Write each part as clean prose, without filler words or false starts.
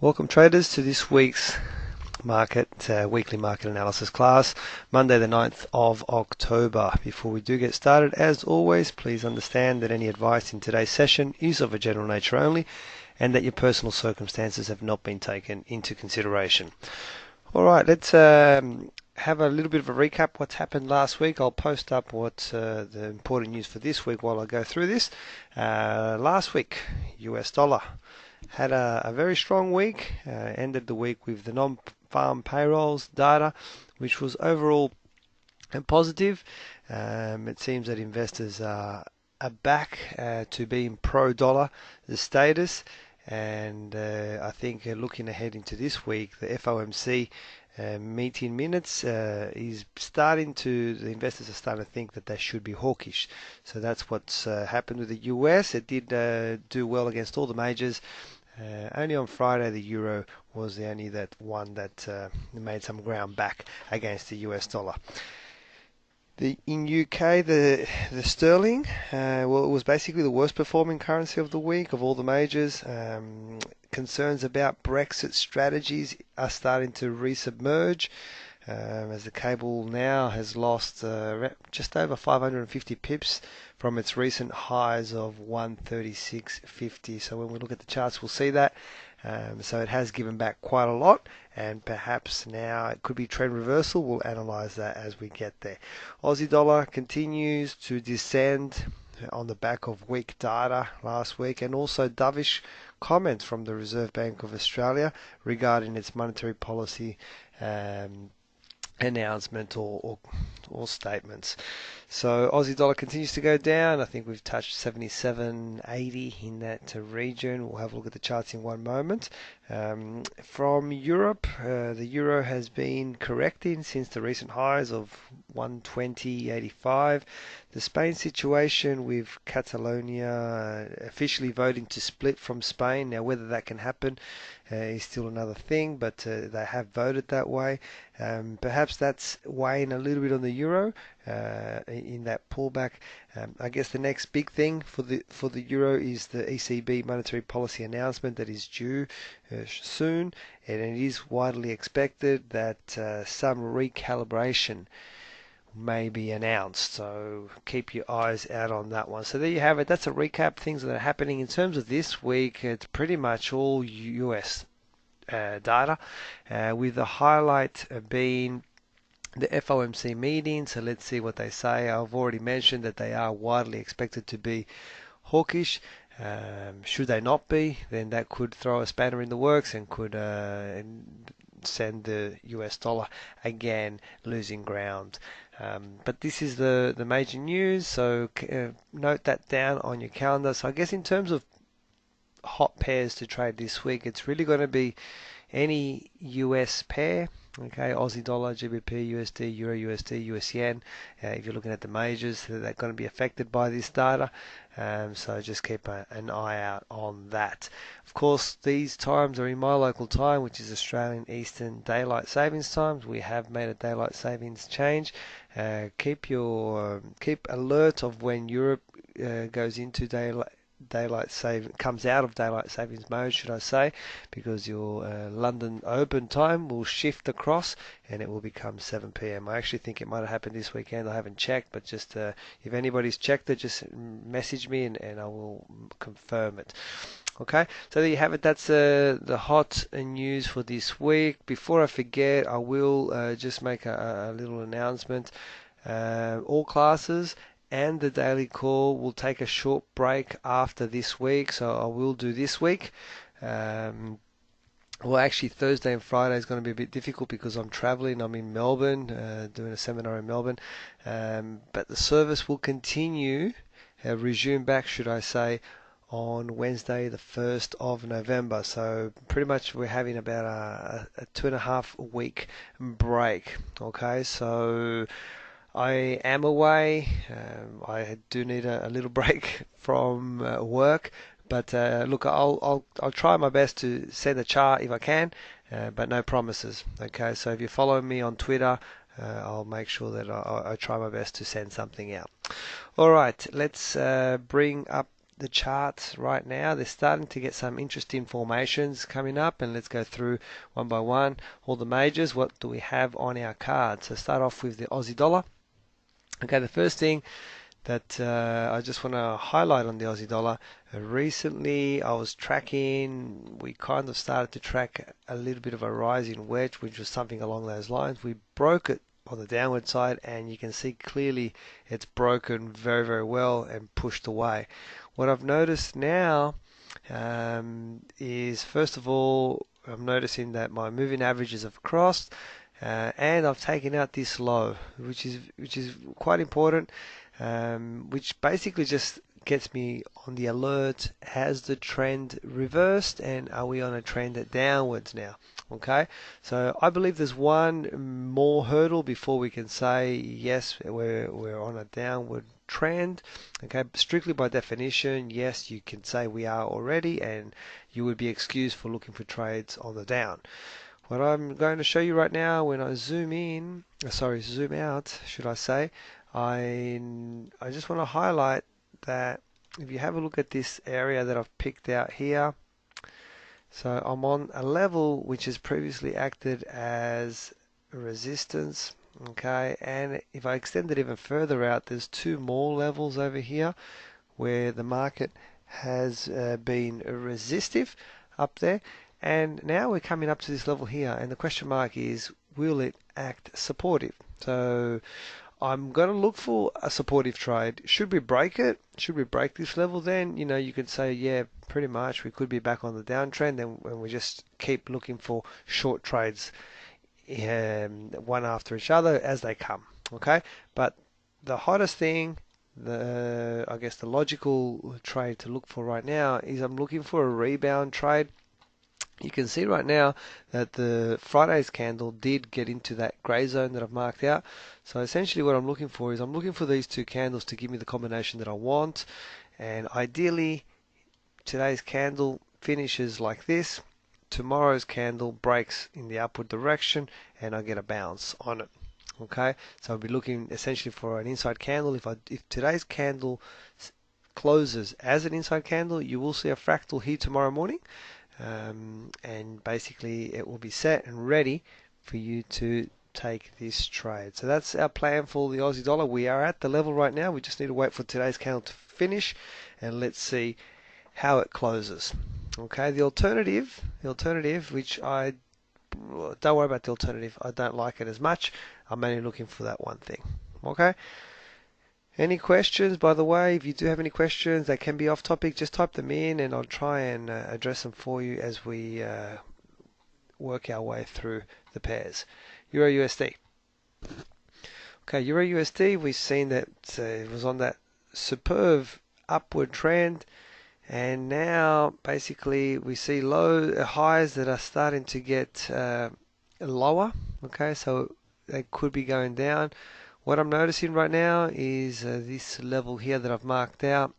Welcome traders to this week's weekly market analysis class, Monday the 9th of October. Before we do get started, as always, please understand that any advice in today's session is of a general nature only and that your personal circumstances have not been taken into consideration. Alright, let's have a little bit of a recap what's happened last week. I'll post up what's the important news for this week while I go through this. Last week, US dollar had a very strong week, ended the week with the non-farm payrolls data, which was overall positive. It seems that investors are back to being pro-dollar, the status, and I think looking ahead into this week, the FOMC meeting minutes is starting to, the investors are starting to think that they should be hawkish. So that's what's happened with the US. It did do well against all the majors. Only on Friday the euro was the only one that made some ground back against the US dollar. In UK, the sterling, well, it was basically the worst performing currency of the week of all the majors. Concerns about Brexit strategies are starting to resubmerge, as the cable now has lost just over 550 pips from its recent highs of 136.50. So when we look at the charts, we'll see that. So it has given back quite a lot, and perhaps now it could be trend reversal. We'll analyze that as we get there. Aussie dollar continues to descend on the back of weak data last week, and also dovish comments from the Reserve Bank of Australia regarding its monetary policy announcement or statements. So Aussie dollar continues to go down. I think we've touched 77.80 in that region. We'll have a look at the charts in one moment. From Europe, the euro has been correcting since the recent highs of 120.85. The Spain situation with Catalonia officially voting to split from Spain. Now, whether that can happen is still another thing, but they have voted that way. Perhaps that's weighing a little bit on the euro in that pullback. I guess the next big thing for the euro is the ECB monetary policy announcement that is due soon, and it is widely expected that some recalibration may be announced, so keep your eyes out on that one. So there you have it. That's a recap, things that are happening in terms of this week. It's pretty much all US data, with the highlight being the FOMC meeting. So let's see what they say. I've already mentioned that they are widely expected to be hawkish. Should they not be, then that could throw a spanner in the works and could send the US dollar again losing ground. But this is the major news, so note that down on your calendar. So I guess in terms of hot pairs to trade this week, it's really going to be any US pair. Okay, Aussie dollar, GBP, USD, Euro USD, US yen. If you're looking at the majors, they're going to be affected by this data. So just keep an eye out on that. Of course, these times are in my local time, which is Australian Eastern Daylight Savings Times. We have made a daylight savings change. Keep alert of when Europe goes into comes out of daylight savings mode, should I say, because your London open time will shift across and it will become 7 p.m. I actually think it might have happened this weekend. I haven't checked, but just if anybody's checked it, just message me and I will confirm it. Okay, so there you have it. That's the hot news for this week. Before I forget, I will just make a little announcement. All classes and the daily call will take a short break after this week, so I will do this week. Well, actually, Thursday and Friday is going to be a bit difficult because I'm traveling. I'm in Melbourne, doing a seminar in Melbourne. But the service will continue, resume back, should I say, on Wednesday, the 1st of November. So pretty much we're having about a 2.5 week break. Okay, so I am away. I do need a little break from work, but look, I'll try my best to send a chart if I can, but no promises. Okay, so if you're following me on Twitter, I'll make sure that I try my best to send something out. All right, let's bring up the charts right now, they're starting to get some interesting formations coming up, and let's go through one by one all the majors. What do we have on our card? So start off with the Aussie dollar. Okay, the first thing that I just want to highlight on the Aussie dollar, recently I was tracking, we kind of started to track a little bit of a rising wedge, which was something along those lines. We broke it on the downward side, and you can see clearly it's broken very, very well and pushed away. What I've noticed now is, first of all, I'm noticing that my moving averages have crossed, and I've taken out this low, which is quite important, which basically just gets me on the alert. Has the trend reversed, and are we on a trend downwards now? Okay, so I believe there's one more hurdle before we can say yes, we're on a downward trend. Okay, strictly by definition, yes, you can say we are already, and you would be excused for looking for trades on the down. What I'm going to show you right now, when I zoom in, zoom out, should I say, I just want to highlight that if you have a look at this area that I've picked out here, so I'm on a level which has previously acted as resistance, okay, and if I extend it even further out, there's two more levels over here where the market has been resistive up there, and now we're coming up to this level here, and the question mark is, will it act supportive? So I'm going to look for a supportive trade. Should we break it? Should we break this level, then you could say, yeah, pretty much we could be back on the downtrend, and we just keep looking for short trades, one after each other as they come. Okay, but the hottest thing, I guess the logical trade to look for right now is I'm looking for a rebound trade. You can see right now that the Friday's candle did get into that grey zone that I've marked out. So essentially what I'm looking for is I'm looking for these two candles to give me the combination that I want. And ideally, today's candle finishes like this. Tomorrow's candle breaks in the upward direction, and I get a bounce on it. Okay, so I'll be looking essentially for an inside candle. If today's candle closes as an inside candle, you will see a fractal here tomorrow morning. And basically it will be set and ready for you to take this trade. So that's our plan for the Aussie dollar. We are at the level right now. We just need to wait for today's candle to finish, and let's see how it closes. Okay, the alternative, which I don't worry about the alternative. I don't like it as much. I'm only looking for that one thing. Okay. Any questions, by the way? If you do have any questions, they can be off topic, just type them in and I'll try and address them for you as we work our way through the pairs. Euro USD. Okay, Euro USD, we've seen that it was on that superb upward trend, and now basically we see low highs that are starting to get lower. Okay, so they could be going down. What I'm noticing right now is this level here that I've marked out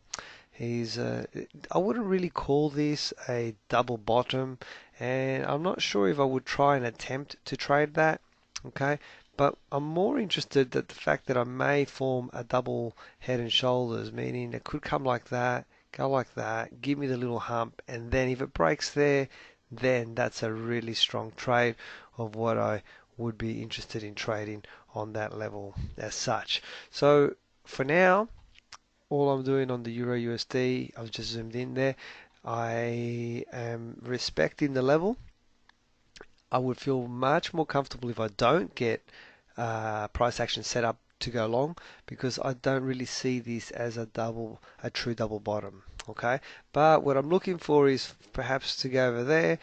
is, I wouldn't really call this a double bottom, and I'm not sure if I would try and attempt to trade that, okay, but I'm more interested that the fact that I may form a double head and shoulders, meaning it could come like that, go like that, give me the little hump, and then if it breaks there, then that's a really strong trade of what I would be interested in trading on that level as such. So for now, all I'm doing on the Euro USD, I've just zoomed in there, I am respecting the level. I would feel much more comfortable if I don't get price action set up to go long, because I don't really see this as a true double bottom. Okay, but what I'm looking for is perhaps to go over there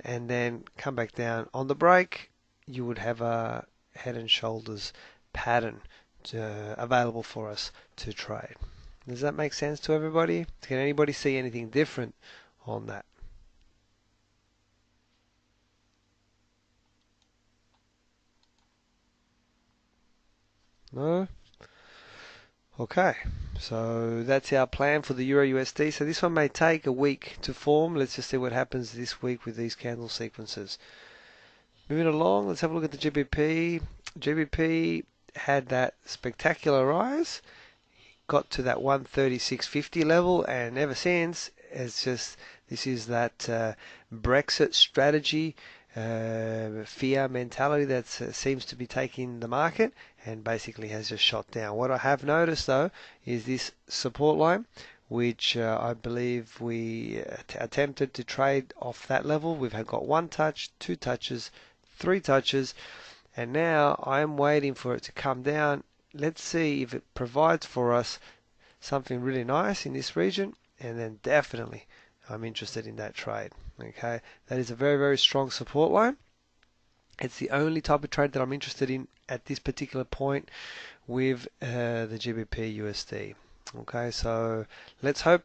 and then come back down. On the break, you would have a head and shoulders pattern available for us to trade. Does that make sense to everybody? Can anybody see anything different on that? No? Okay, so that's our plan for the Euro USD. So this one may take a week to form. Let's just see what happens this week with these candle sequences. Moving along, let's have a look at the GBP. GBP had that spectacular rise, got to that 136.50 level, and ever since it's just, this is that Brexit strategy, fear mentality that seems to be taking the market, and basically has just shot down. What I have noticed though is this support line, which I believe we attempted to trade off that level. We've got one touch, two touches, three touches, and now I'm waiting for it to come down. Let's see if it provides for us something really nice in this region, and then definitely I'm interested in that trade. Okay, that is a very, very strong support line. It's the only type of trade that I'm interested in at this particular point with the GBP USD. Okay, so let's hope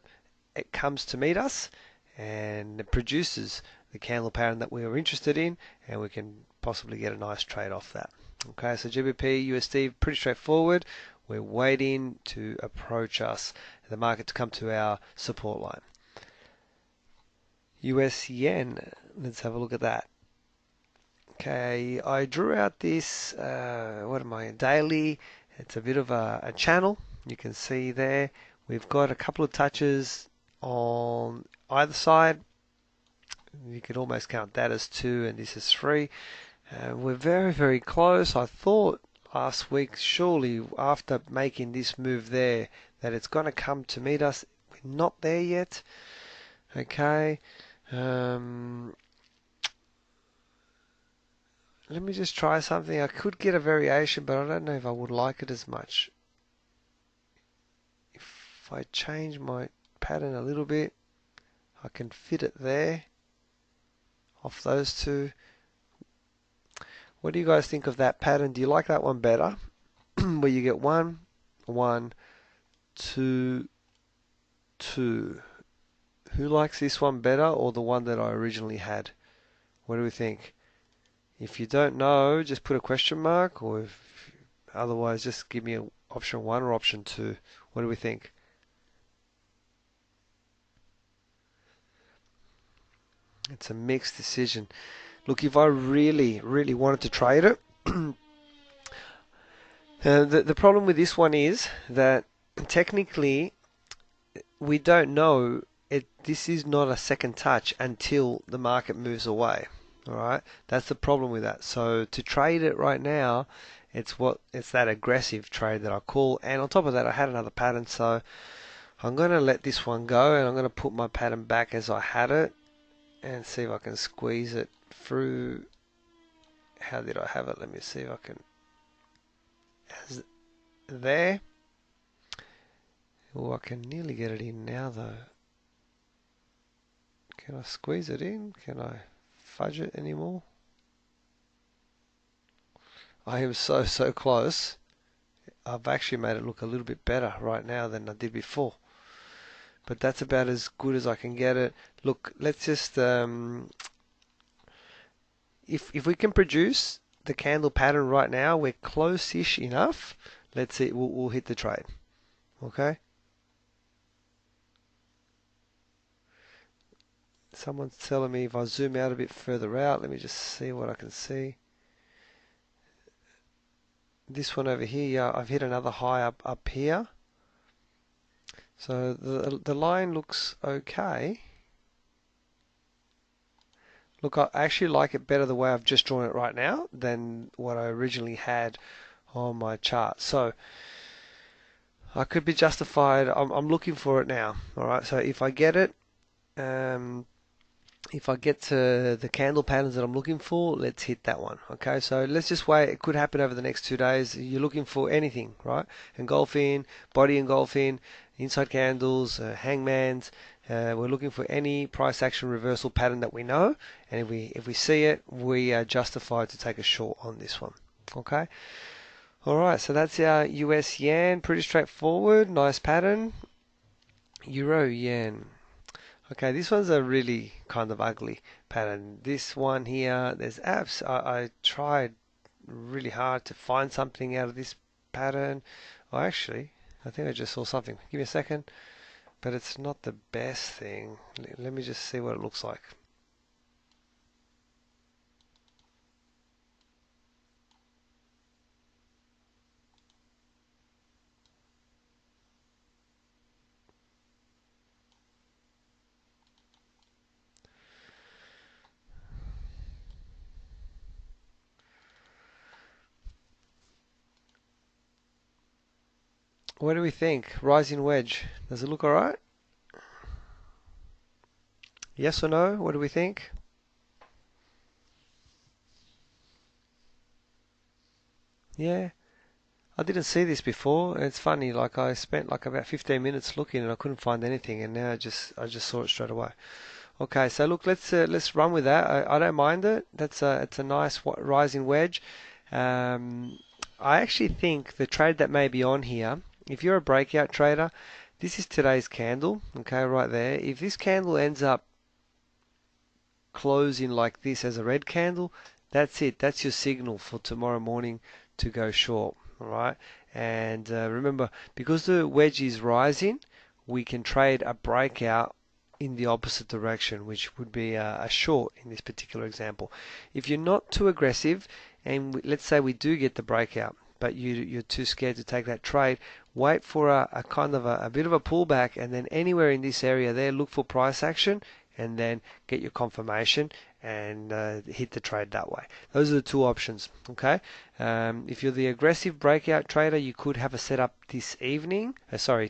it comes to meet us and it produces the candle pattern that we are interested in, and we can possibly get a nice trade off that. Okay, so GBP USD, pretty straightforward. We're waiting to approach us, the market to come to our support line. US yen, let's have a look at that. Okay, I drew out this, daily. It's a bit of a channel. You can see there, we've got a couple of touches on either side. You could almost count that as 2 and this is 3. We're very, very close. I thought last week, surely after making this move there, that it's going to come to meet us. We're not there yet. Okay. Let me just try something. I could get a variation, but I don't know if I would like it as much. If I change my pattern a little bit, I can fit it there off those two. What do you guys think of that pattern? Do you like that one better? Where you get 1, 1, 2, 2. Who likes this one better, or the one that I originally had? What do we think? If you don't know, just put a question mark, or if, otherwise just give me option 1 or option 2. What do we think? It's a mixed decision. Look, if I really, really wanted to trade it, the problem with this one is that technically we don't know it. This is not a second touch until the market moves away. All right, that's the problem with that. So to trade it right now, it's that aggressive trade that I call. And on top of that, I had another pattern, so I'm going to let this one go, and I'm going to put my pattern back as I had it, and see if I can squeeze it through. How did I have it? Let me see if I can. As there. Oh, I can nearly get it in now though. Can I squeeze it in? Can I fudge it anymore? I am so close. I've actually made it look a little bit better right now than I did before. But that's about as good as I can get it. Look, let's just if we can produce the candle pattern right now, we're close-ish enough. Let's see, we'll hit the trade. Okay. Someone's telling me if I zoom out a bit further out, let me just see what I can see. This one over here, yeah, I've hit another high up here. So the line looks okay. Look, I actually like it better the way I've just drawn it right now than what I originally had on my chart. So I could be justified. I'm looking for it now. All right. So if I get it, if I get to the candle patterns that I'm looking for, let's hit that one. Okay. So let's just wait. It could happen over the next 2 days. You're looking for anything, right? Engulfing, body engulfing, inside candles, hangmans. We're looking for any price action reversal pattern that we know, and if we see it, we are justified to take a short on this one. Okay. All right. So that's our US yen. Pretty straightforward. Nice pattern. Euro yen. Okay, this one's a really kind of ugly pattern. This one here, there's apps. I tried really hard to find something out of this pattern. Oh, actually, I think I just saw something. Give me a second. But it's not the best thing. Let me just see what it looks like. What do we think? Rising wedge. Does it look alright? Yes or no? What do we think? Yeah. I didn't see this before. It's funny, like I spent like about 15 minutes looking and I couldn't find anything, and now I just saw it straight away. Okay, so look, let's run with that. I don't mind it. It's a nice rising wedge. Um, I actually think the trade that may be on here, if you're a breakout trader, this is today's candle. Okay, right there. If this candle ends up closing like this as a red candle, that's it. That's your signal for tomorrow morning to go short. All right. And remember, because the wedge is rising, we can trade a breakout in the opposite direction, which would be a short in this particular example. If you're not too aggressive, and let's say we do get the breakout, but you're too scared to take that trade, wait for a kind of a bit of a pullback, and then anywhere in this area there, look for price action, and then get your confirmation and hit the trade that way. Those are the two options. Okay. If you're the aggressive breakout trader, you could have a setup this evening,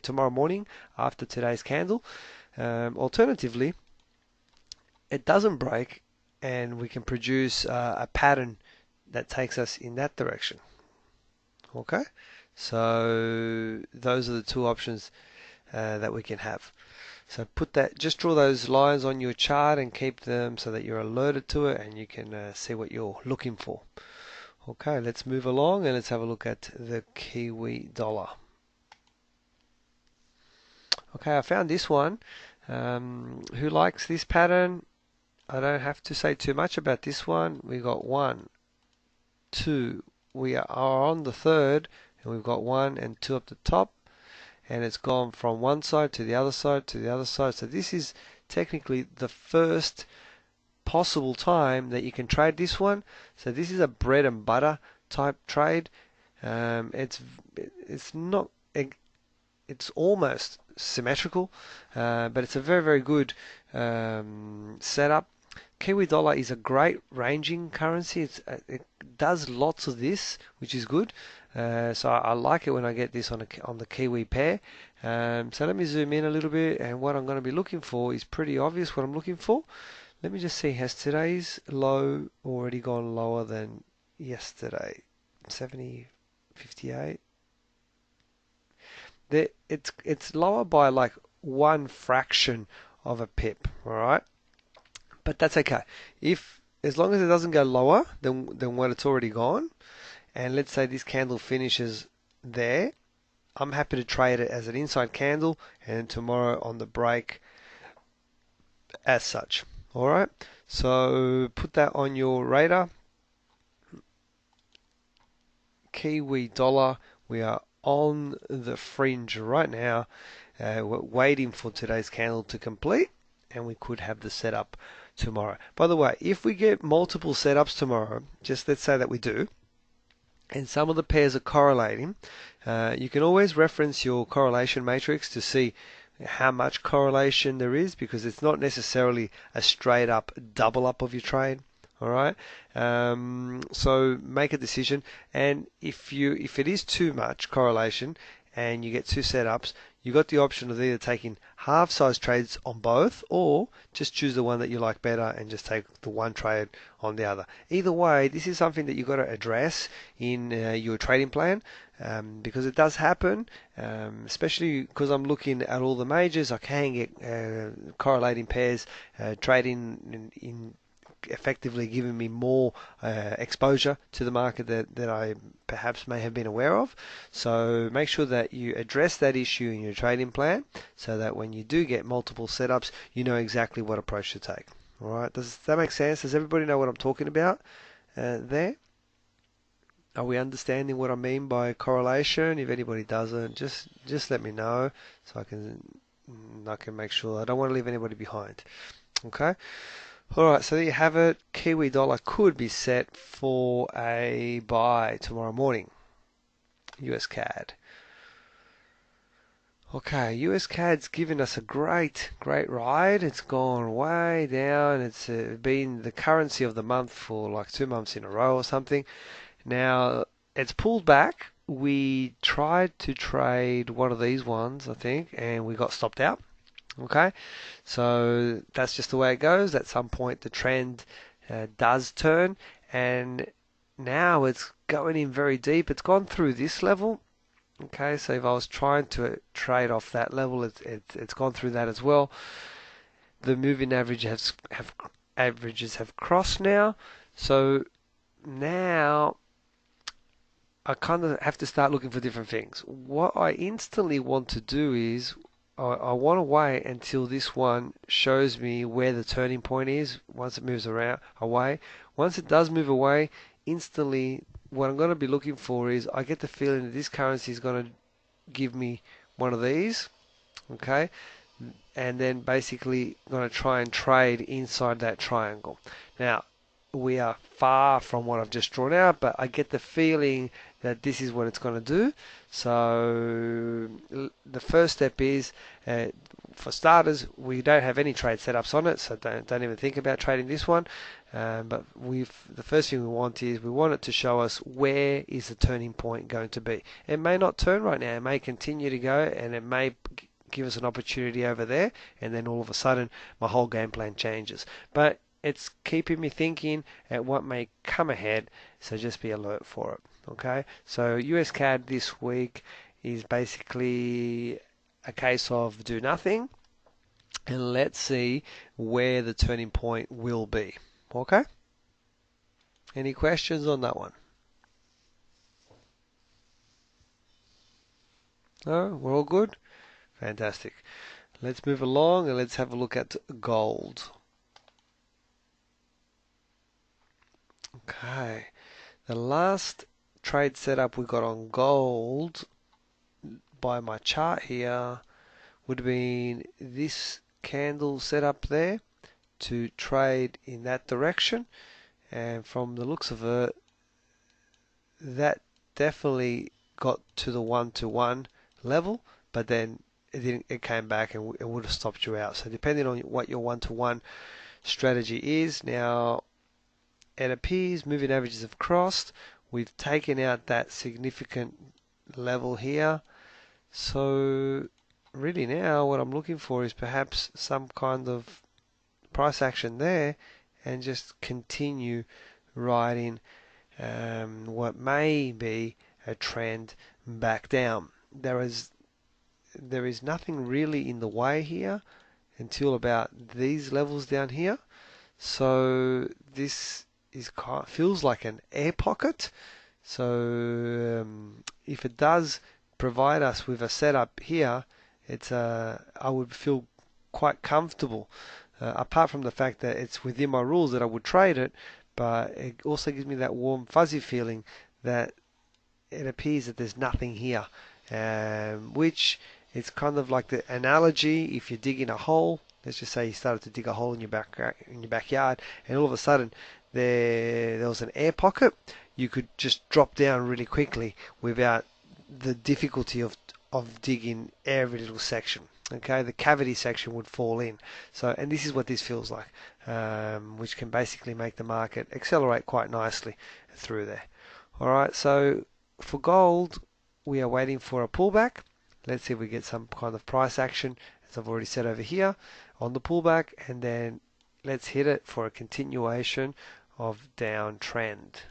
tomorrow morning after today's candle. Alternatively, it doesn't break and we can produce a pattern that takes us in that direction. Okay, so those are the two options that we can have. So just draw those lines on your chart and keep them so that you're alerted to it and you can see what you're looking for. Okay, let's move along and let's have a look at the Kiwi dollar. Okay, I found this one. Who likes this pattern? I don't have to say too much about this one. We got 1, 2. We are on the third, and we've got 1 and 2 up the top, and it's gone from one side to the other side to the other side. So this is technically the first possible time that you can trade this one. So this is a bread and butter type trade. It's not. It's almost symmetrical, but it's a very, very good setup. Kiwi dollar is a great ranging currency. It does lots of this, which is good. So I like it when I get this on the Kiwi pair. So let me zoom in a little bit, and what I'm going to be looking for is pretty obvious what I'm looking for. Let me just see, has today's low already gone lower than yesterday? 70.58. It's lower by like one fraction of a pip, all right? But that's okay. As long as it doesn't go lower than what it's already gone, and let's say this candle finishes there, I'm happy to trade it as an inside candle and tomorrow on the break as such. All right? So put that on your radar. Kiwi dollar, we are on the fringe right now. We're waiting for today's candle to complete, and we could have the setup tomorrow. By the way, if we get multiple setups tomorrow, just let's say that we do, and some of the pairs are correlating, you can always reference your correlation matrix to see how much correlation there is, because it's not necessarily a straight up double up of your trade. All right, so make a decision, and if it is too much correlation and you get two setups, you got the option of either taking half size trades on both, or just choose the one that you like better and just take the one trade on the other. Either way, this is something that you've got to address in your trading plan, because it does happen, especially because I'm looking at all the majors. I can get correlating pairs trading in effectively giving me more exposure to the market that I perhaps may have been aware of. So make sure that you address that issue in your trading plan so that when you do get multiple setups, you know exactly what approach to take. All right, does that make sense? Does everybody know what I'm talking about there? Are we understanding what I mean by correlation? If anybody doesn't, just let me know so I can make sure. I don't want to leave anybody behind. Okay. Alright, so there you have it. Kiwi dollar could be set for a buy tomorrow morning. US CAD. Okay, US CAD's given us a great ride. It's gone way down. It's been the currency of the month for like 2 months in a row or something. Now, it's pulled back, we tried to trade one of these ones, I think, and we got stopped out. Okay, so that's just the way it goes. At some point, the trend does turn, and now it's going in very deep. It's gone through this level. Okay, so if I was trying to trade off that level, it's gone through that as well. The moving averages have crossed now, so now I kind of have to start looking for different things. What I instantly want to do is I want to wait until this one shows me where the turning point is once it moves around away. Once it does move away, instantly what I'm going to be looking for is I get the feeling that this currency is going to give me one of these, okay? And then basically going to try and trade inside that triangle. Now, we are far from what I've just drawn out, but I get the feeling that this is what it's going to do. So the first step is, for starters, we don't have any trade setups on it, so don't even think about trading this one. But the first thing we want is we want it to show us where is the turning point going to be. It may not turn right now, it may continue to go, and it may give us an opportunity over there, and then all of a sudden my whole game plan changes. But it's keeping me thinking at what may come ahead, so just be alert for it. Okay, so US CAD this week is basically a case of do nothing, and let's see where the turning point will be. Okay, any questions on that one? No, we're all good? Fantastic. Let's move along and let's have a look at gold. Okay, the last trade setup we got on gold by my chart here would have been this candle setup there to trade in that direction, and from the looks of it, that definitely got to the 1-to-1 level, but then it came back and it would have stopped you out. So depending on what your 1-to-1 strategy is, now it appears moving averages have crossed. We've taken out that significant level here. So really now what I'm looking for is perhaps some kind of price action there and just continue riding what may be a trend back down. There is nothing really in the way here until about these levels down here. So this feels like an air pocket. So if it does provide us with a setup here, I would feel quite comfortable. Apart from the fact that it's within my rules that I would trade it, but it also gives me that warm fuzzy feeling that it appears that there's nothing here, which is kind of like the analogy if you're digging a hole. Let's just say you started to dig a hole in your backyard, and all of a sudden there was an air pocket. You could just drop down really quickly without the difficulty of digging every little section. Okay, the cavity section would fall in. So, and this is what this feels like, which can basically make the market accelerate quite nicely through there. All right, so for gold, we are waiting for a pullback. Let's see if we get some kind of price action, as I've already said over here, on the pullback, and then let's hit it for a continuation of downtrend.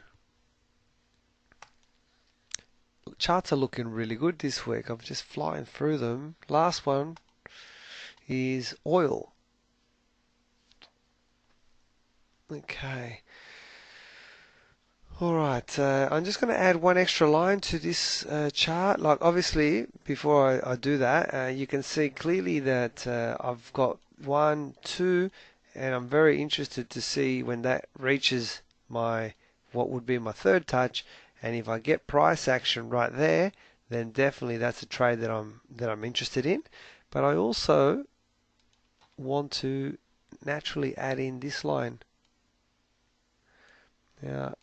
Charts are looking really good this week. I'm just flying through them. Last one is oil. Okay. Alright, I'm just going to add one extra line to this chart. Like obviously, before I do that, you can see clearly that I've got 1, 2, and I'm very interested to see when that reaches what would be my third touch. And if I get price action right there, then definitely that's a trade that I'm interested in. But I also want to naturally add in this line. Now,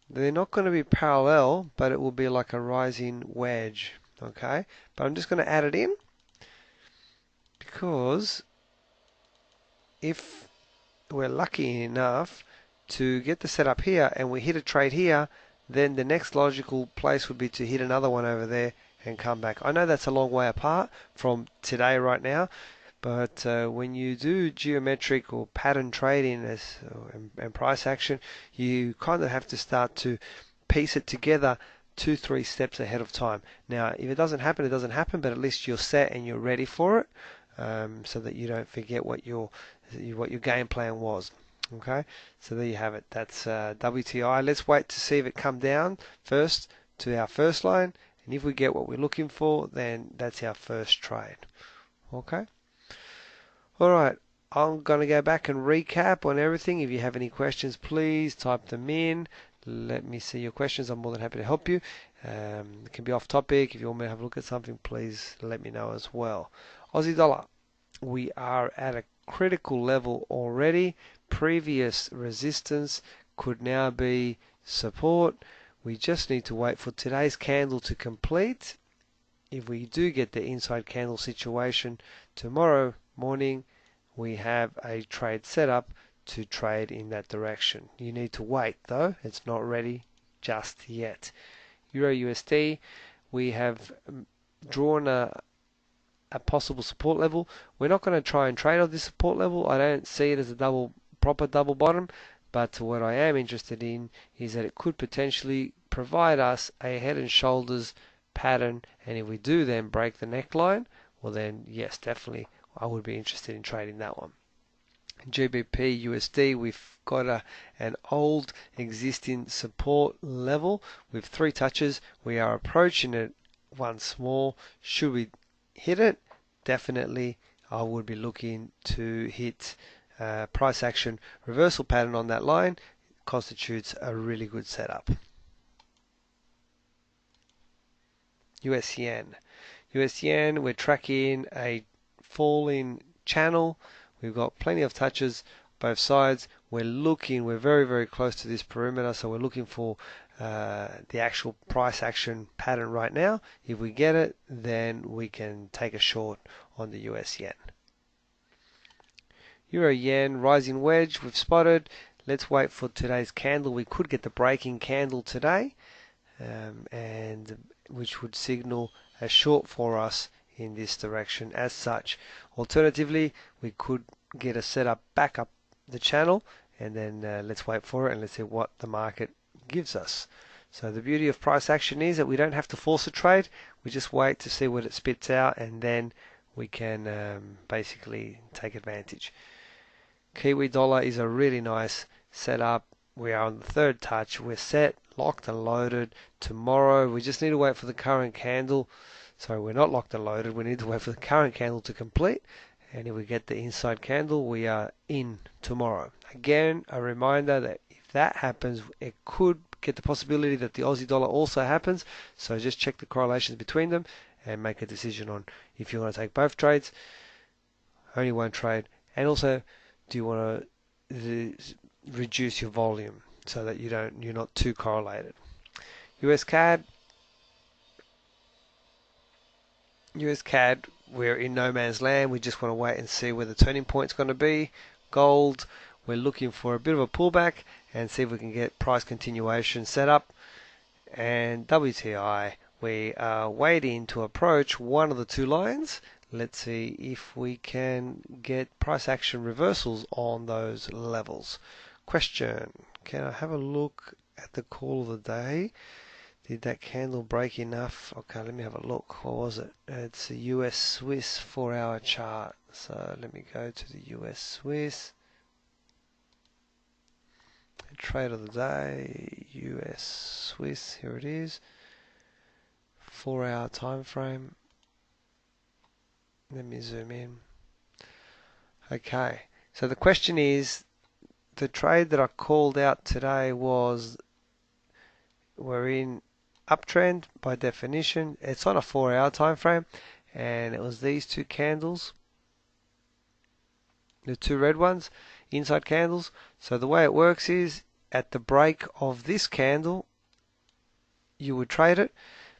they're not going to be parallel, but it will be like a rising wedge. Okay, but I'm just going to add it in because if we're lucky enough to get the setup here and we hit a trade here, then the next logical place would be to hit another one over there and come back. I know that's a long way apart from today right now, but when you do geometric or pattern trading and price action, you kind of have to start to piece it together 2-3 steps ahead of time. Now, if it doesn't happen, it doesn't happen, but at least you're set and you're ready for it, so that you don't forget what your game plan was. Okay, so there you have it. That's WTI. Let's wait to see if it come down first to our first line, and if we get what we're looking for, then that's our first trade. Okay. All right. I'm going to go back and recap on everything. If you have any questions, please type them in. Let me see your questions. I'm more than happy to help you. It can be off topic. If you want me to have a look at something, please let me know as well. Aussie dollar. We are at a critical level already. Previous resistance could now be support. We just need to wait for today's candle to complete. If we do get the inside candle situation tomorrow morning, we have a trade set up to trade in that direction. You need to wait though, it's not ready just yet. Euro USD, we have drawn a possible support level. We're not going to try and trade on this support level. I don't see it as a proper double bottom, but what I am interested in is that it could potentially provide us a head and shoulders pattern, and if we do then break the neckline, well then yes, definitely I would be interested in trading that one. GBP USD, we've got an old existing support level with 3 touches. We are approaching it once more. Should we hit it, definitely I would be looking to hit price action reversal pattern on that line. It constitutes a really good setup. US yen. US yen, we're tracking a falling channel. We've got plenty of touches both sides. We're very, very close to this perimeter, so we're looking for the actual price action pattern right now. If we get it, then we can take a short on the US yen. Euro yen, rising wedge, we've spotted. Let's wait for today's candle. We could get the breaking candle today, and which would signal a short for us in this direction as such. Alternatively, we could get a setup back up the channel, and then let's wait for it and let's see what the market gives us. So the beauty of price action is that we don't have to force a trade. We just wait to see what it spits out, and then we can basically take advantage. Kiwi dollar is a really nice setup. We are on the 3rd touch. We're set, locked and loaded. Tomorrow we just need to wait for the current candle. So we're not locked and loaded. We need to wait for the current candle to complete. And if we get the inside candle, we are in tomorrow. Again, a reminder that if that happens, it could get the possibility that the Aussie dollar also happens. So just check the correlations between them and make a decision on if you want to take both trades, only one trade, and also do you want to reduce your volume so that you're not too correlated. US CAD, we're in no man's land. We just want to wait and see where the turning point's going to be. Gold, we're looking for a bit of a pullback and see if we can get price continuation set up. And WTI, we are waiting to approach one of the 2 lines. Let's see if we can get price action reversals on those levels. Question, can I have a look at the call of the day? Did that candle break enough? Okay, let me have a look. What was it? It's a US Swiss 4-hour chart. So let me go to the US Swiss. Trade of the day, US Swiss, here it is. 4-hour time frame. Let me zoom in. Okay, so the question is, the trade that I called out today was, we're in uptrend by definition. It's on a 4-hour time frame, and it was these 2 candles, the 2 red ones, inside candles. So the way it works is, at the break of this candle, you would trade it,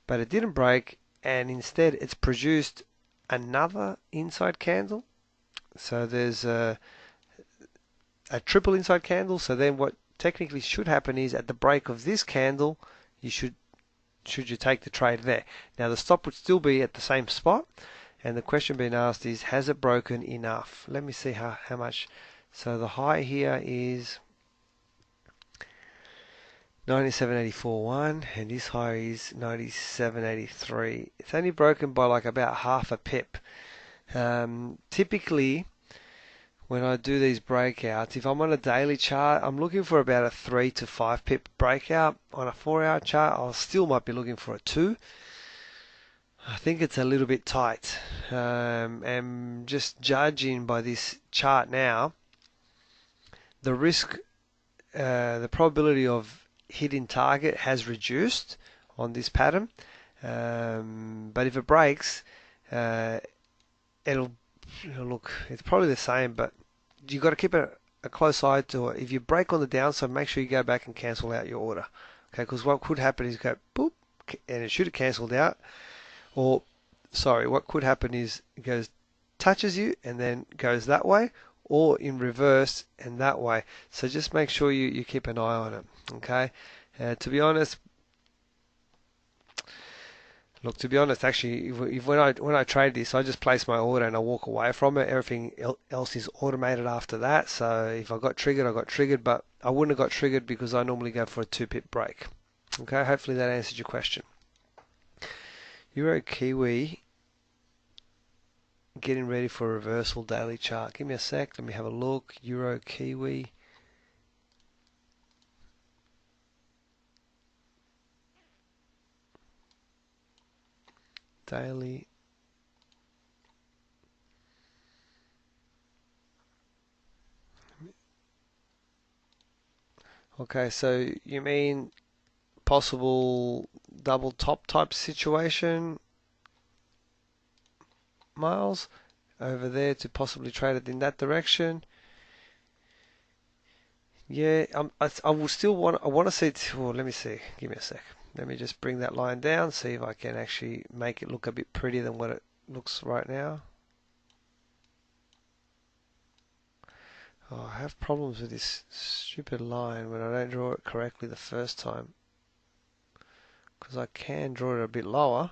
but it didn't break, and instead it's produced another inside candle. So there's a triple inside candle. So then what technically should happen is, at the break of this candle, you should you take the trade there. Now the stop would still be at the same spot, and the question being asked is, has it broken enough? Let me see how much. So the high here is 97.84.1, and this high is 97.83. It's only broken by like about half a pip. Typically, when I do these breakouts, if I'm on a daily chart, I'm looking for about a 3 to 5 pip breakout. On a 4-hour chart, I still might be looking for a 2. I think it's a little bit tight. And just judging by this chart now, the risk, the probability of hitting target has reduced on this pattern. But if it breaks, it'll look, it's probably the same, but you've got to keep a close eye to it. If you break on the downside, make sure you go back and cancel out your order. Okay, because what could happen is go boop, and it should have cancelled out. Or, sorry, what could happen is it goes, touches you, and then goes that way, or in reverse and that way. So just make sure you keep an eye on it. Okay, to be honest, actually, if when I trade this, I just place my order and I walk away from it. Everything else is automated after that. So if I got triggered, I got triggered, but I wouldn't have got triggered because I normally go for a 2-pip break. Okay, hopefully that answered your question. Euro Kiwi getting ready for a reversal daily chart. Give me a sec. Let me have a look. Euro Kiwi. Daily. Okay, so you mean possible double top type situation, Miles, over there to possibly trade it in that direction? Yeah, I will still want to see it. Well, let me see. Give me a sec. Let me just bring that line down, see if I can actually make it look a bit prettier than what it looks right now. Oh, I have problems with this stupid line when I don't draw it correctly the first time. Because I can draw it a bit lower.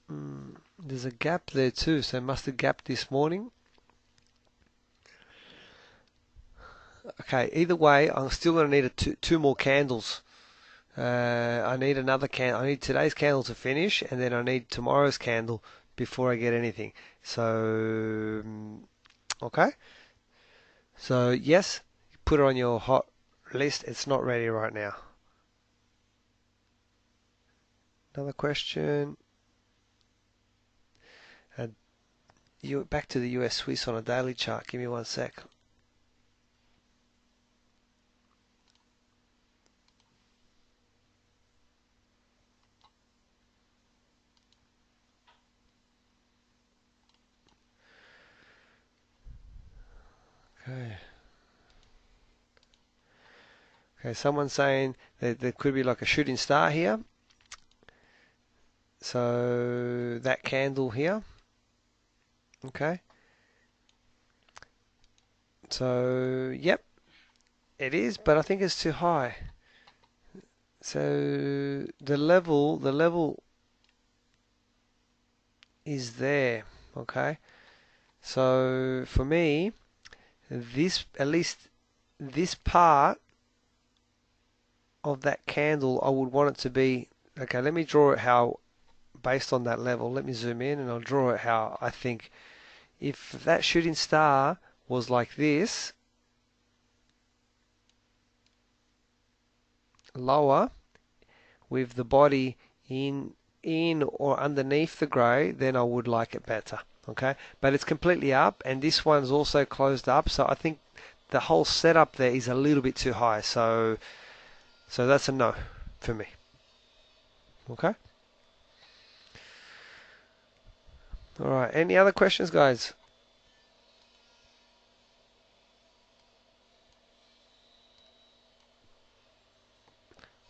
There's a gap there too, so it must have gapped this morning. Okay, either way, I'm still going to need two more candles. I need another candle. I need today's candle to finish, and then I need tomorrow's candle before I get anything. So, okay. So, yes, put it on your hot list. It's not ready right now. Another question. Back to the US Swiss on a daily chart. Give me one sec. Okay. Okay, someone's saying that there could be like a shooting star here. So that candle here. Okay. So, yep, it is, but I think it's too high. So the level is there, okay? So for me, at least this part of that candle, I would want it to be, okay, let me draw it how, based on that level, let me zoom in and I'll draw it how I think. If that shooting star was like this, lower, with the body in or underneath the grey, then I would like it better. Okay, but it's completely up, and this one's also closed up, so I think the whole setup there is a little bit too high. So that's a no for me. Okay. All right. Any other questions, guys?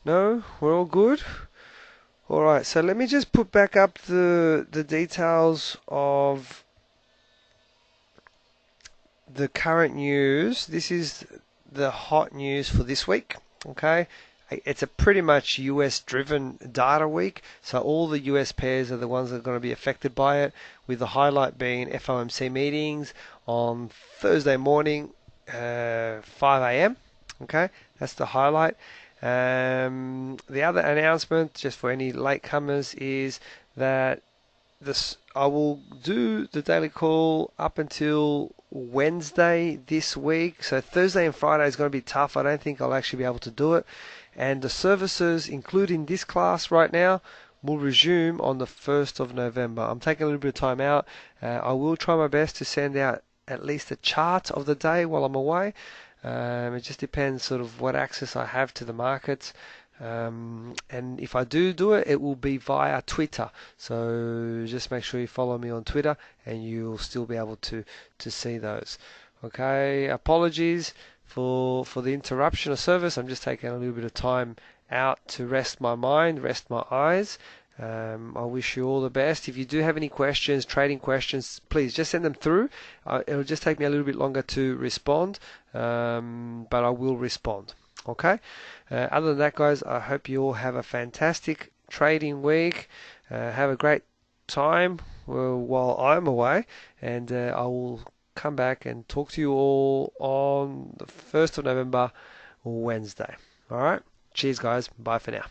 No, we're all good. All right. So let me just put back up the details of the current news. This is the hot news for this week. Okay, it's a pretty much US driven data week, so all the US pairs are the ones that are going to be affected by it, with the highlight being FOMC meetings on Thursday morning, 5 a.m. Okay, that's the highlight. The other announcement, just for any latecomers, is that I will do the daily call up until Wednesday this week. So Thursday and Friday is going to be tough. I don't think I'll actually be able to do it. And the services, including this class right now, will resume on the 1st of November. I'm taking a little bit of time out. I will try my best to send out at least a chart of the day while I'm away. It just depends sort of what access I have to the markets. And if I do it, it will be via Twitter. So just make sure you follow me on Twitter and you'll still be able to see those. Okay, apologies for the interruption of service. I'm just taking a little bit of time out to rest my mind, rest my eyes. I wish you all the best. If you do have any questions, trading questions, please just send them through. It'll just take me a little bit longer to respond, but I will respond. Okay. Other than that, guys, I hope you all have a fantastic trading week. Have a great time while I'm away, and I will come back and talk to you all on the 1st of November, Wednesday. All right. Cheers, guys. Bye for now.